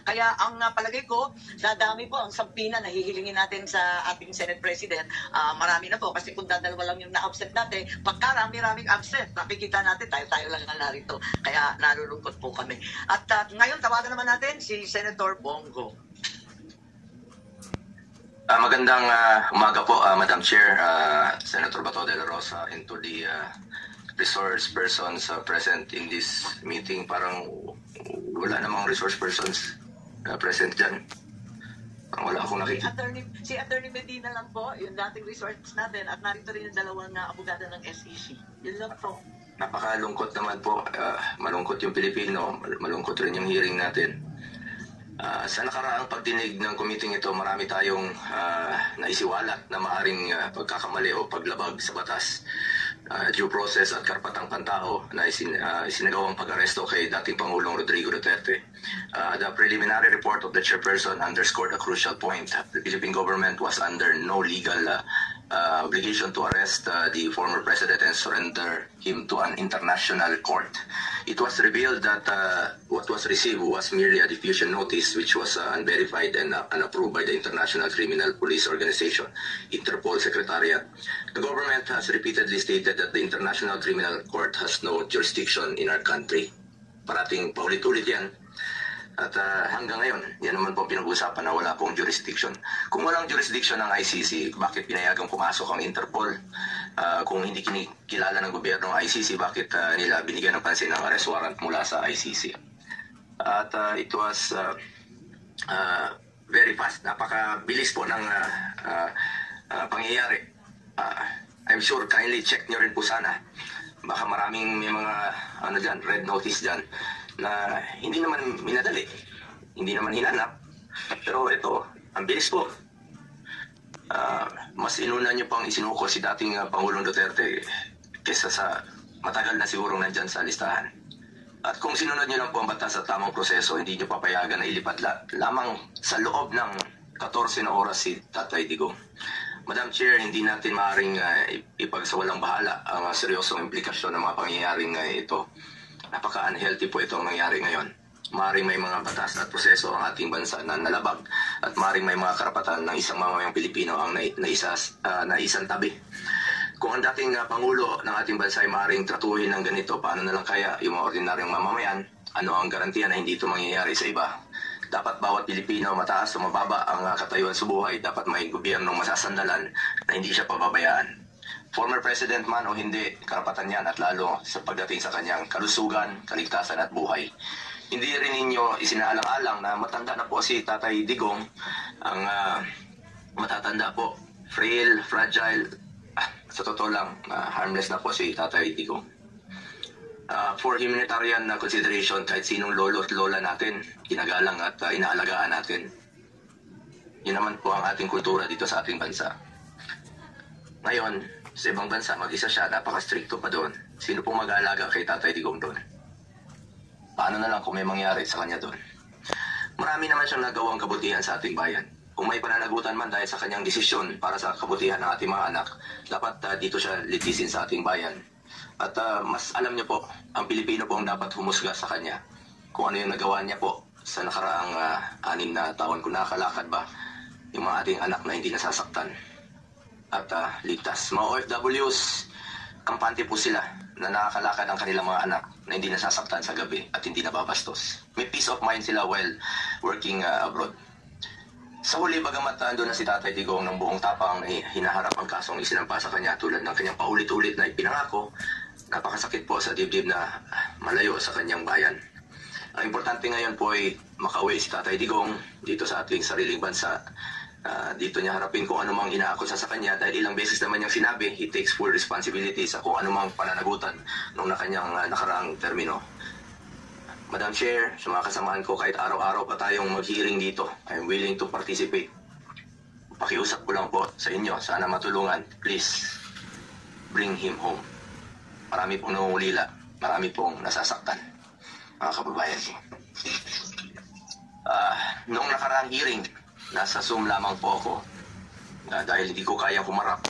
Kaya ang palagay ko, dadami po ang sampina na hihilingin natin sa ating Senate President. Marami na po kasi kung dadalawa lang yung na-absent natin, pagkarami-raming absent, nakikita natin tayo-tayo lang na narito. Kaya nalulungkot po kami. At ngayon, tawagan naman natin si Senator Bongo. Magandang umaga po, Madam Chair, Senator Bato de la Rosa, and to the resource persons present in this meeting. Parang wala namang resource persons present dyan. Parang wala akong nakikita. Si Attorney Medina lang po, yung dating resource natin, at narito rin yung dalawang abogado ng SEC. Yun lang po. Napakalungkot naman po. Malungkot yung Pilipino, malungkot rin yung hearing natin. Sa nakaraang pagdinig ng committee ito, marami tayong naisiwalat na maaring pagkakamali o paglabag sa batas, due process at karapatang pantao na isinagawang pag-aresto kay dating Pangulong Rodrigo Duterte. The preliminary report of the chairperson underscored a crucial point. The Philippine government was under no legal obligation to arrest the former president and surrender him to an international court. It was revealed that what was received was merely a diffusion notice which was unverified and unapproved by the International Criminal Police Organization, Interpol Secretariat. The government has repeatedly stated that the International Criminal Court has no jurisdiction in our country. Parating paulit-ulit yan. At hanggang ngayon, yan naman po pinag-usapan na wala pong jurisdiction. Kung walang jurisdiction ng ICC, bakit pinayagang pumasok ang Interpol? Kung hindi kinikilala ng gobyerno ng ICC, bakit nila binigyan ng pansin ng arrest warrant mula sa ICC? At it was very fast. Napakabilis po ng pangyayari. I'm sure kindly check nyo rin po sana. Baka maraming may mga red notice dyan na hindi naman minadali, hindi naman hinanap. Pero ito, ang bilis po. Mas inuna nyo pang isinuko si dating Pangulong Duterte kesa sa matagal na sigurong nandyan sa listahan. At kung sinunod nyo lang po ang batas at tamang proseso, hindi nyo papayagan na ilipad lamang sa loob ng 14 na oras si Tatay Digong. Madam Chair, hindi natin maaaring ipagsawalang bahala ang seryosong implikasyon ng mga pangyayaring ito. Napaka-unhealthy po itong nangyari ngayon. Maaaring may mga batas at proseso ang ating bansa na nalabag at maaaring may mga karapatan ng isang mamamayang Pilipino ang naisang tabi. Kung ang dating Pangulo ng ating bansa ay maaaring tratuhin ng ganito, paano na lang kaya yung mga ordinaryong mamamayan? Ano ang garantiya na hindi ito mangyayari sa iba? Dapat bawat Pilipino, mataas o mababa ang katayuan sa buhay, dapat may gobyernong masasandalan na hindi siya pababayaan. Former President man o hindi, karapatan yan at lalo sa pagdating sa kanyang kalusugan, kaligtasan at buhay. Hindi rin ninyo isinaalang-alang na matanda na po si Tatay Digong, ang matatanda po, frail, fragile, sa totoo lang, harmless na po si Tatay Digong. For humanitarian consideration, kahit sinong lolo at lola natin, ginagalang at inaalagaan natin. Yun naman po ang ating kultura dito sa ating bansa. Ngayon, sa ibang bansa, mag-isa siya, napaka-stricto pa doon. Sino pong mag-aalaga kay Tatay Digong doon? Paano na lang kung may mangyari sa kanya doon? Marami naman siyang nagawang kabutihan sa ating bayan. Kung may pananagutan man dahil sa kanyang desisyon para sa kabutihan ng ating mga anak, dapat dito siya litisin sa ating bayan. At mas alam niyo po, ang Pilipino po ang dapat humusga sa kanya. Kung ano yung nagawa niya po sa nakaraang 6 na taon, kung nakakalakad ba yung mga ating anak na hindi nasasaktan at ligtas. Mga OFWs, kampante po sila na nakakalakad ang kanilang mga anak na hindi nasasaktan sa gabi at hindi nababastos. May peace of mind sila while working abroad. Sa huli, bagamat doon na si Tatay Digong ng buong tapang na hinaharap ang kasong isinampa sa kanya tulad ng kanyang paulit-ulit na ipinangako, napakasakit po sa dibdib na malayo sa kanyang bayan. Ang importante ngayon po ay makauwi si Tatay Digong dito sa ating sariling bansa. Dito niya harapin kung anumang inaakusa sa kanya dahil ilang beses naman niyang sinabi, he takes full responsibility sa kung anumang pananagutan nung kanyang nakaraang termino. Madam Chair, sa mga kasamahan ko, kahit araw-araw pa tayong mag-hearing dito, I'm willing to participate. Pakiusap ko lang po sa inyo, sana matulungan, please, bring him home. Marami pong nangungulila, marami pong nasasaktan, mga kababayan ko. Noong nakaraang hearing, nasa Zoom lamang po ako dahil hindi ko kayang humarap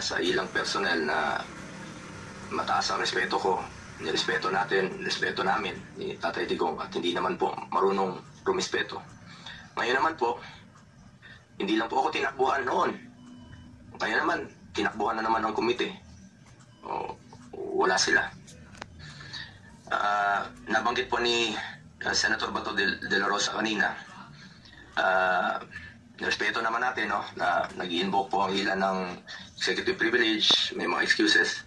sa ilang personnel na mataas ang respeto ko. Nirespeto natin, respeto namin ni Tatay Digong at hindi naman po marunong rumispeto. Ngayon naman po, hindi lang po ako tinakbuhan noon. Ngayon naman, tinakbuhan na naman ng komite. Wala sila. Nabanggit po ni Senator Bato de la Rosa kanina, respeto naman natin, no, na nag-invoke po ang ilan ng executive privilege, may mga excuses.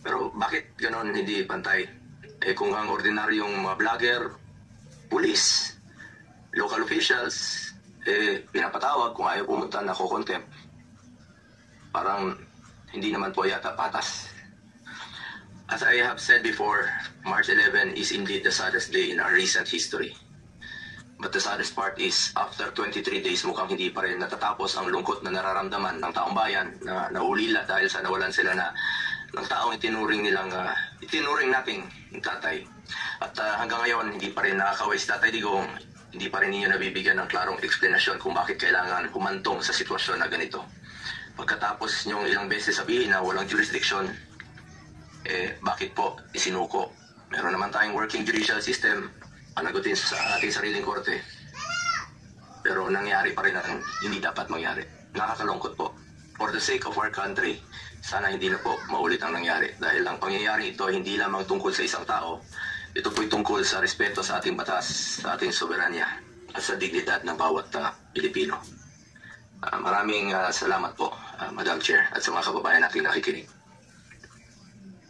Pero bakit ganon hindi pantay? Kung ang ordinaryong mga vlogger, police, local officials, pinapatawag kung ayaw pumunta na ko-contempt, parang hindi naman po yata patas. As I have said before, March 11 is indeed the saddest day in our recent history. But the saddest part is, after 23 days, mukhang hindi pa rin natatapos ang lungkot na nararamdaman ng taong bayan na naulila dahil sa nawalan sila ng taong itinuring nating tatay. At hanggang ngayon, hindi pa rin nakakaway si Tatay Digong, hindi pa rin ninyo nabibigyan ng klarong eksplanasyon kung bakit kailangan humantong sa sitwasyon na ganito. Pagkatapos nyong ilang beses sabihin na walang jurisdiction, bakit po isinuko? Meron naman tayong working judicial system, panagutin sa ating sariling korte. Pero nangyari pa rin ang hindi dapat mangyari. Nakakalungkot po. For the sake of our country, sana hindi na po maulit ang nangyari. Dahil ang pangyayari ito hindi lamang tungkol sa isang tao. Ito po'y tungkol sa respeto sa ating batas, sa ating soberanya, at sa dignidad ng bawat Pilipino. Maraming salamat po, Madam Chair, at sa mga kababayan nating nakikinig.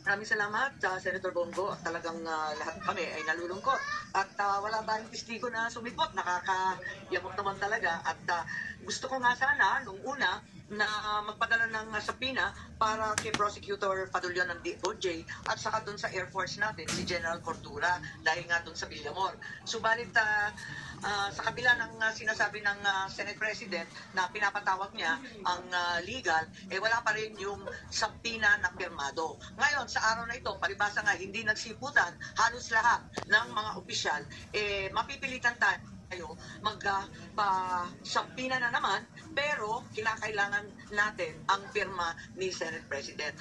Maraming salamat, Senator Bongo. Talagang lahat kami ay nalulungkot. At wala ba ng testigo na sumipot? Nakakayamot naman talaga. At gusto ko nga sana, nung una, na magpadala ng sapina para kay Prosecutor Padulyon ng DOJ at saka doon sa Air Force natin, si General Cordura, dahil nga doon sa Villamor. Subalit, sa kabila ng sinasabi ng Senate President na pinapatawag niya ang legal, wala pa rin yung sapina na pirmado. Ngayon, sa araw na ito, palibasa nga hindi nagsiputan, halos lahat ng mga opisyal, mapipilitan tayo magpa-sapina na naman, pero kinakailangan natin ang pirma ni Senate President.